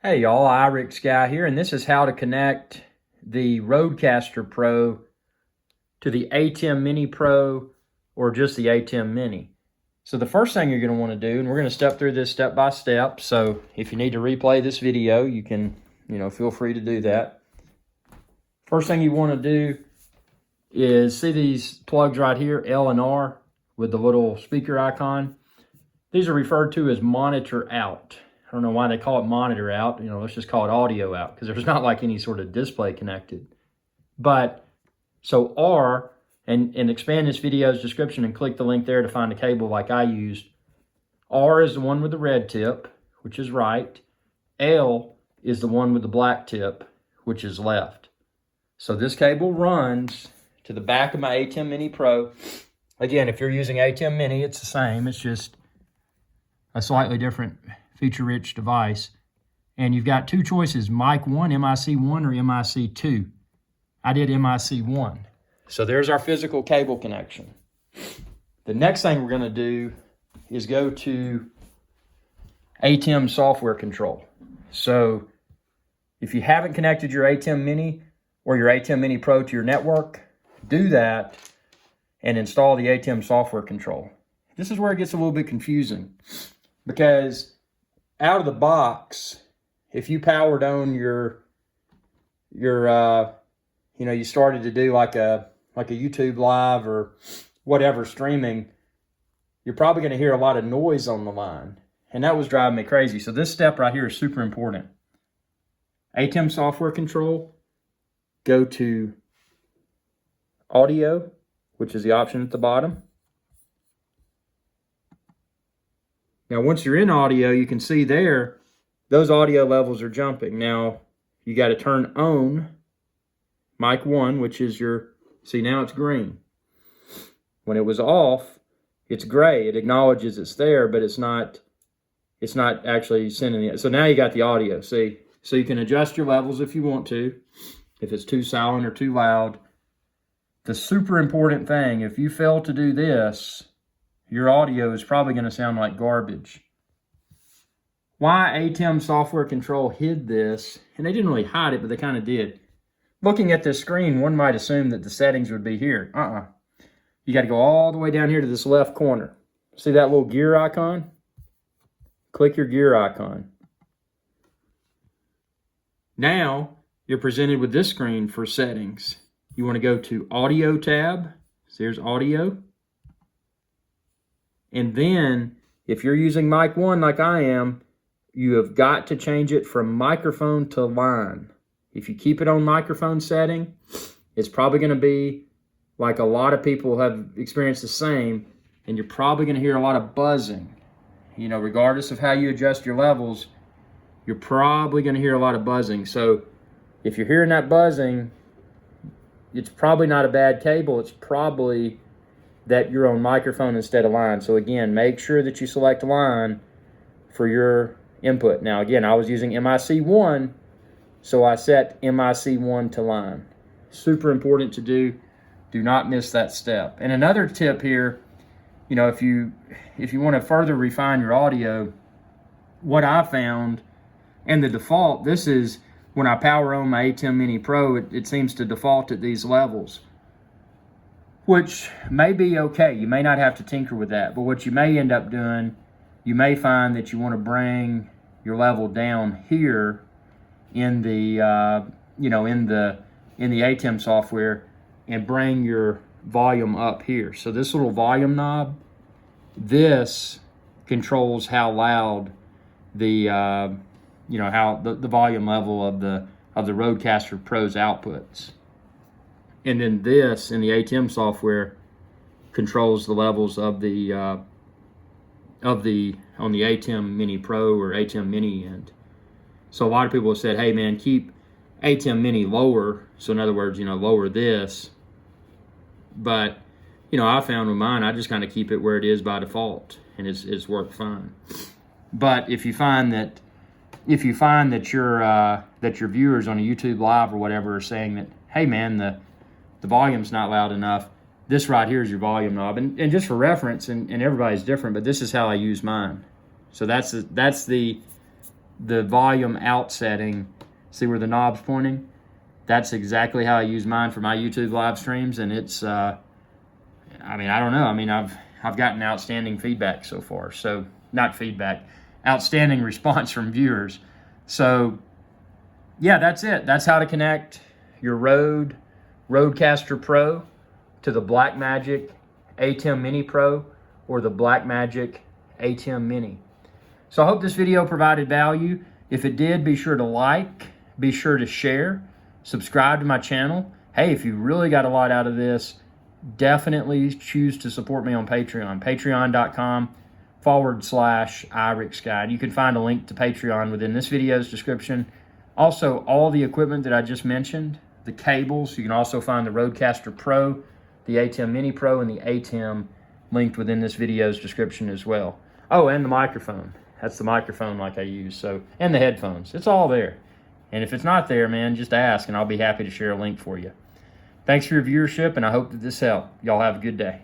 Hey y'all, iRix Guy here, and this is how to connect the Rodecaster Pro to the ATEM Mini Pro or just the ATEM Mini. So the first thing you're going to want to do, and we're going to step through this step by step, so if you need to replay this video, you can, feel free to do that. First thing you want to do is see these plugs right here, L and R, with the little speaker icon. These are referred to as monitor out. I don't know why they call it monitor out. Let's just call it audio out because there's not like any sort of display connected. But so R, and expand this video's description and click the link there to find a cable like I used. R is the one with the red tip, which is right. L is the one with the black tip, which is left. So this cable runs to the back of my ATEM Mini Pro. Again, if you're using ATEM Mini, it's the same. It's just a slightly different feature-rich device. And you've got two choices, mic 1, MIC1, or MIC2. I did MIC1. So there's our physical cable connection. The next thing we're going to do is go to ATEM software control. So if you haven't connected your ATEM Mini or your ATEM Mini Pro to your network, do that and install the ATEM software control. This is where it gets a little bit confusing because out of the box, if you powered on you started to do like a YouTube live or whatever streaming, you're probably going to hear a lot of noise on the line. And that was driving me crazy. So this step right here is super important. ATEM software control, go to audio, which is the option at the bottom. Now, once you're in audio, you can see there, those audio levels are jumping. Now, you got to turn on mic 1, which is see now it's green. When it was off, it's gray. It acknowledges it's there, but it's not actually sending it. So now you got the audio, see? So you can adjust your levels if you want to, if it's too silent or too loud. The super important thing, if you fail to do this, your audio is probably going to sound like garbage. Why ATEM software control hid this, and they didn't really hide it, but they kind of did. Looking at this screen, one might assume that the settings would be here. You got to go all the way down here to this left corner. See that little gear icon? Click your gear icon. Now, you're presented with this screen for settings. You want to go to Audio tab. So there's Audio. And then, if you're using mic 1 like I am, you have got to change it from microphone to line. If you keep it on microphone setting, it's probably going to be like a lot of people have experienced the same, and you're probably going to hear a lot of buzzing. Regardless of how you adjust your levels, you're probably going to hear a lot of buzzing. So if you're hearing that buzzing, it's probably not a bad cable. It's probably that you're on microphone instead of line. So again, make sure that you select line for your input. Now again, I was using MIC1, so I set MIC1 to line. Super important to do. Do not miss that step. And another tip here, if you want to further refine your audio, what I found, and the default, this is when I power on my ATEM Mini Pro, it seems to default at these levels, which may be okay. You may not have to tinker with that, but what you may end up doing, you may find that you want to bring your level down here in the in the ATEM software and bring your volume up here. So this little volume knob, this controls how loud the how the volume level of the Rodecaster Pro's outputs. And then this, in the ATEM software, controls the levels of the on the ATEM Mini Pro or ATEM Mini end. So a lot of people have said, hey man, keep ATEM Mini lower. So in other words, lower this. But, I found with mine, I just kind of keep it where it is by default, and it's worked fine. But if you find that your viewers on a YouTube live or whatever are saying that, hey man, the volume's not loud enough, this right here is your volume knob. And just for reference, and everybody's different, but this is how I use mine. So that's the the volume out setting, see where the knob's pointing? That's exactly how I use mine for my YouTube live streams, and it's, I mean, I don't know. I mean, I've gotten outstanding feedback so far. So, not feedback, outstanding response from viewers. So, yeah, that's it. That's how to connect your Rodecaster Pro to the Blackmagic ATEM Mini Pro or the Blackmagic ATEM Mini. So I hope this video provided value. If it did, be sure to like, be sure to share, subscribe to my channel. Hey, if you really got a lot out of this, definitely choose to support me on Patreon, patreon.com/IRIX Guide. You can find a link to Patreon within this video's description. Also, all the equipment that I just mentioned, the cables, you can also find the Rodecaster Pro, the ATEM Mini Pro, and the ATEM linked within this video's description as well. Oh, and the microphone. That's the microphone like I use. So, and the headphones. It's all there. And if it's not there, man, just ask, and I'll be happy to share a link for you. Thanks for your viewership, and I hope that this helped. Y'all have a good day.